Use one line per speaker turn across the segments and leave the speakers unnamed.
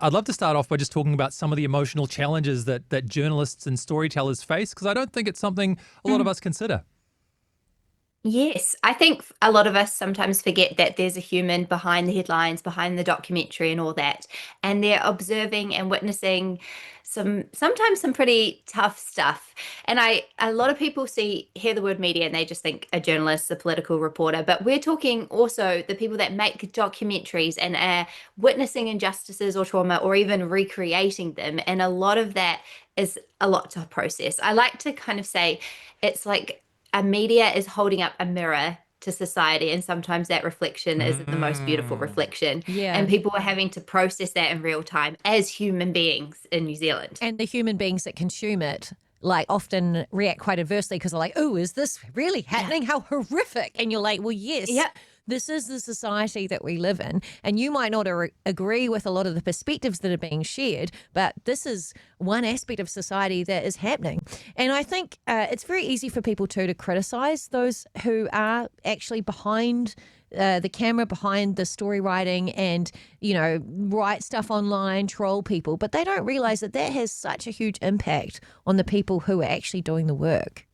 I'd love to start off by just talking about some of the emotional challenges that journalists and storytellers face, because I don't think it's something a lot of us consider.
Yes, I think a lot of us sometimes forget that there's a human behind the headlines, behind the documentary and all that. And they're observing and witnessing sometimes some pretty tough stuff. And a lot of people hear the word media and they just think a journalist, a political reporter, but we're talking also the people that make documentaries and are witnessing injustices or trauma or even recreating them. And a lot of that is a lot to process. I like to kind of say it's like a media is holding up a mirror to society, and sometimes that reflection isn't the most beautiful
Mm.
reflection.
Yeah.
And people are having to process that in real time as human beings in New Zealand.
And the human beings that consume it like often react quite adversely because they're like, oh, is this really happening? How horrific. And you're like, well, yes.
Yeah.
This is the society that we live in. And you might not agree with a lot of the perspectives that are being shared, but this is one aspect of society that is happening. And I think it's very easy for people too to criticize those who are actually behind the camera, behind the story writing, and, you know, write stuff online, troll people. But they don't realize that that has such a huge impact on the people who are actually doing the work.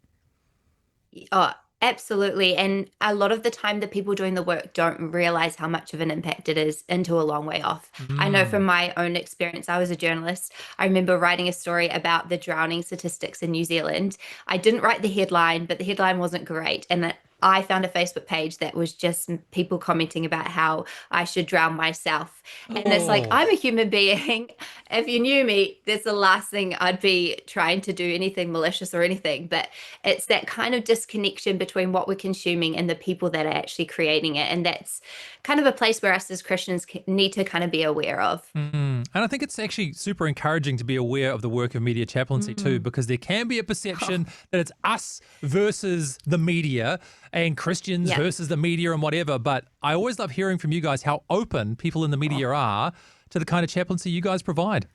Oh, absolutely. And a lot of the time, the people doing the work don't realize how much of an impact it is into a long way off. I know from
Mm.
my own experience, I was a journalist. I remember writing a story about the drowning statistics in New Zealand. I didn't write the headline, but the headline wasn't great. And I found a Facebook page that was just people commenting about how I should drown myself. And it's like,
Oh.
I'm a human being. If you knew me, that's the last thing I'd be trying to do anything malicious or anything. But it's that kind of disconnection between what we're consuming and the people that are actually creating it. And that's kind of a place where us as Christians need to kind of be aware of.
And I think it's actually super encouraging to be aware of the work of media chaplaincy too, because there can be a perception that it's us versus the media and Christians
Yeah.
versus the media and whatever. But I always love hearing from you guys how open people in the media are to the kind of chaplaincy you guys provide.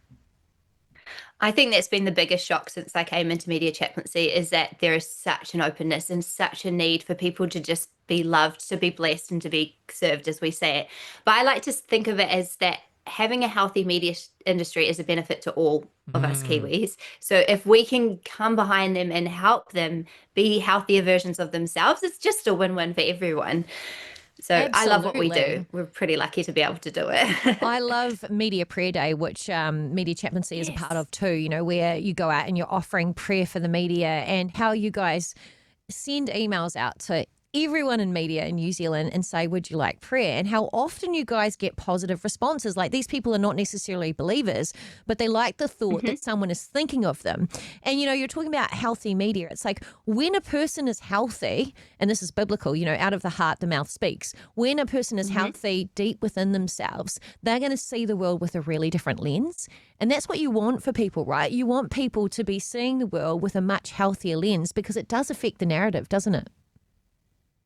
I think that's been the biggest shock since I came into media chaplaincy is that there is such an openness and such a need for people to just be loved, to be blessed, and to be served, as we say it. But I like to think of it as that having a healthy media industry is a benefit to all of us
Mm.
Kiwis. So if we can come behind them and help them be healthier versions of themselves, it's just a win-win for everyone. So I love what we do.
Absolutely.
We're pretty lucky to be able to do it.
I love Media Prayer Day, which Media Chaplaincy is a part of too, you know, where you go out and you're offering prayer for the media, and how you guys send emails out to everyone in media in New Zealand and say, would you like prayer? And how often you guys get positive responses. Like, these people are not necessarily believers, but they like the thought that someone is thinking of them. And, you know, you're talking about healthy media. It's like when a person is healthy, and this is biblical, you know, out of the heart, the mouth speaks. When a person is healthy deep within themselves, they're going to see the world with a really different lens. And that's what you want for people, right? You want people to be seeing the world with a much healthier lens, because it does affect the narrative, doesn't it?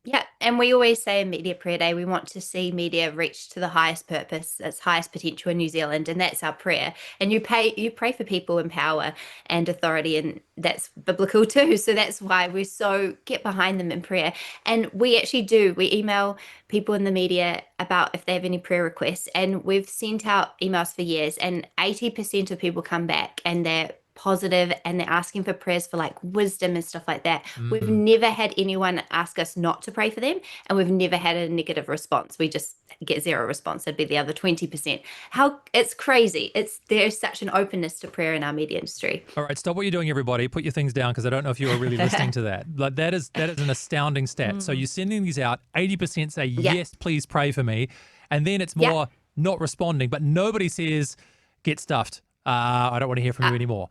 Yeah, and we always say in Media Prayer Day, we want to see media reach to the highest purpose, its highest potential in New Zealand, and that's our prayer. And you pray for people in power and authority, and that's biblical too. So that's why we so get behind them in prayer. And we actually do. We email people in the media about if they have any prayer requests, and we've sent out emails for years, and 80% of people come back and they're positive and they're asking for prayers for like wisdom and stuff like that. We've
Mm.
never had anyone ask us not to pray for them, and we've never had a negative response. We just get zero response. That'd be the other 20%. How it's crazy. There's such an openness to prayer in our media industry.
All right, stop what you're doing, everybody. Put your things down, because I don't know if you are really listening to that. Like, that is an astounding stat. So you're sending these out. 80% say
Yeah.
yes, please pray for me, and then it's
Yeah.
more not responding. But nobody says get stuffed. I don't want to hear from you anymore.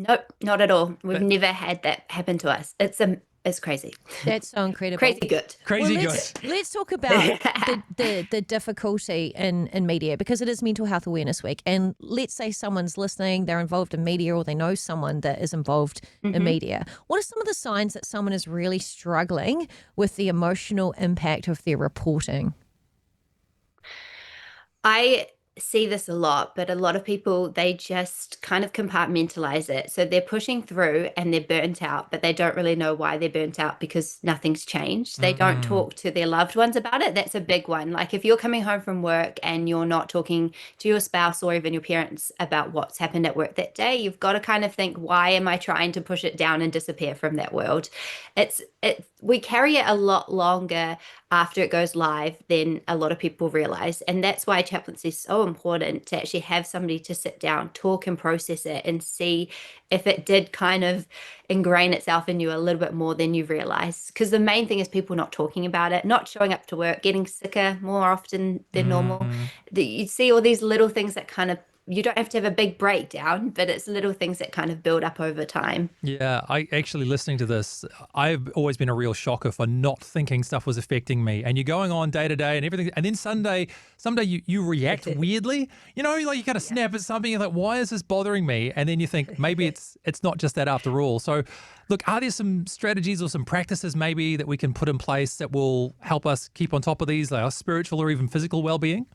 Nope, not at all. We've
But-
never had that happen to us. It's crazy.
That's so incredible.
Crazy good.
Crazy
Well,
good.
let's talk about the difficulty in media, because it is Mental Health Awareness Week. And let's say someone's listening, they're involved in media, or they know someone that is involved in media. What are some of the signs that someone is really struggling with the emotional impact of their reporting?
I see this a lot, but a lot of people, they just kind of compartmentalize it. So they're pushing through and they're burnt out, but they don't really know why they're burnt out because nothing's changed. They don't talk to their loved ones about it. That's a big one. Like if you're coming home from work and you're not talking to your spouse or even your parents about what's happened at work that day, you've got to kind of think, why am I trying to push it down and disappear from that world? We carry it a lot longer after it goes live than a lot of people realize. And that's why chaplaincy is so important, to actually have somebody to sit down, talk and process it and see if it did kind of ingrain itself in you a little bit more than you realize. Because the main thing is people not talking about it, not showing up to work, getting sicker more often than normal. You see all these little things that kind of, you don't have to have a big breakdown, but it's little things that kind of build up over time.
Yeah, I actually, listening to this, I've always been a real shocker for not thinking stuff was affecting me. And you're going on day to day and everything, and then someday you react weirdly. You know, like you kind of snap at something, you're like, why is this bothering me? And then you think maybe it's not just that after all. So look, are there some strategies or some practices maybe that we can put in place that will help us keep on top of these, like our spiritual or even physical well-being?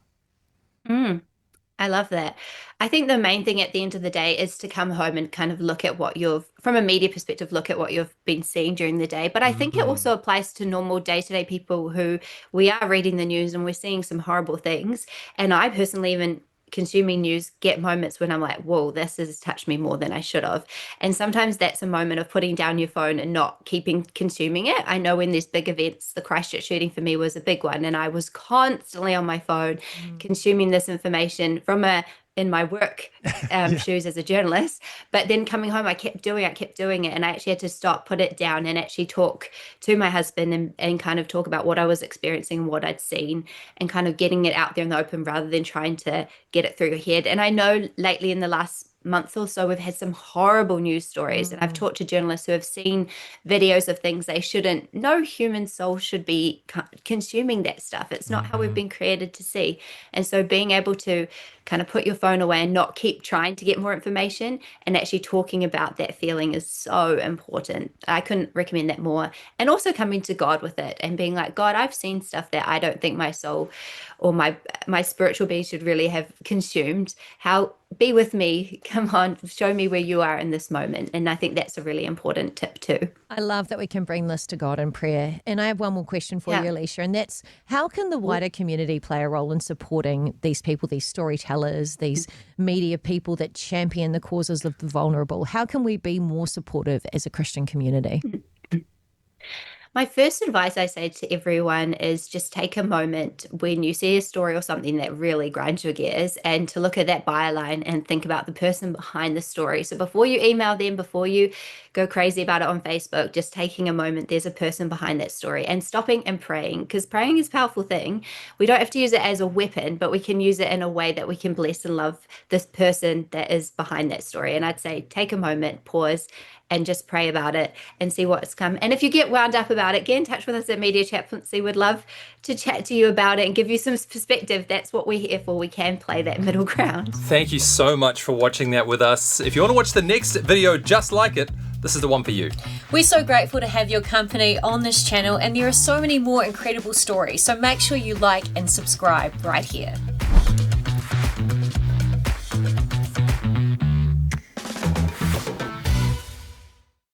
I love that. I think the main thing at the end of the day is to come home and kind of look at what from a media perspective, look at what you've been seeing during the day. But I think it also applies to normal day-to-day people who, we are reading the news and we're seeing some horrible things. And I personally, even consuming news, get moments when I'm like, whoa, this has touched me more than I should have. And sometimes that's a moment of putting down your phone and not keeping consuming it. I know when there's big events, the Christchurch shooting for me was a big one, and I was constantly on my phone consuming this information from in my work shoes as a journalist. But then coming home, I kept doing it. And I actually had to stop, put it down, and actually talk to my husband and kind of talk about what I was experiencing and what I'd seen, and kind of getting it out there in the open rather than trying to get it through your head. And I know lately in the last month or so, we've had some horrible news stories. And I've talked to journalists who have seen videos of things they shouldn't. No human soul should be consuming that stuff. It's not how we've been created to see. And so being able to kind of put your phone away and not keep trying to get more information, and actually talking about that feeling is so important. I couldn't recommend that more. And also coming to God with it and being like, God, I've seen stuff that I don't think my soul or my spiritual being should really have consumed. Be with me, come on, show me where you are in this moment. And I think that's a really important tip too.
I love that we can bring this to God in prayer. And I have one more question for you, Elesha, and that's, how can the wider community play a role in supporting these people, these storytellers, these media people that champion the causes of the vulnerable? How can we be more supportive as a Christian community?
My first advice I say to everyone is just take a moment when you see a story or something that really grinds your gears, and to look at that byline and think about the person behind the story. So before you email them, before you go crazy about it on Facebook, just taking a moment, there's a person behind that story, and stopping and praying, because praying is a powerful thing. We don't have to use it as a weapon, but we can use it in a way that we can bless and love this person that is behind that story. And I'd say take a moment, pause, and just pray about it and see what's come. And if you get wound up about it, get in touch with us at Media Chaplaincy. We'd love to chat to you about it and give you some perspective. That's what we're here for. We can play that middle ground.
Thank you so much for watching that with us. If you want to watch the next video just like it, this is the one for you.
We're so grateful to have your company on this channel, and there are so many more incredible stories. So make sure you like and subscribe right here.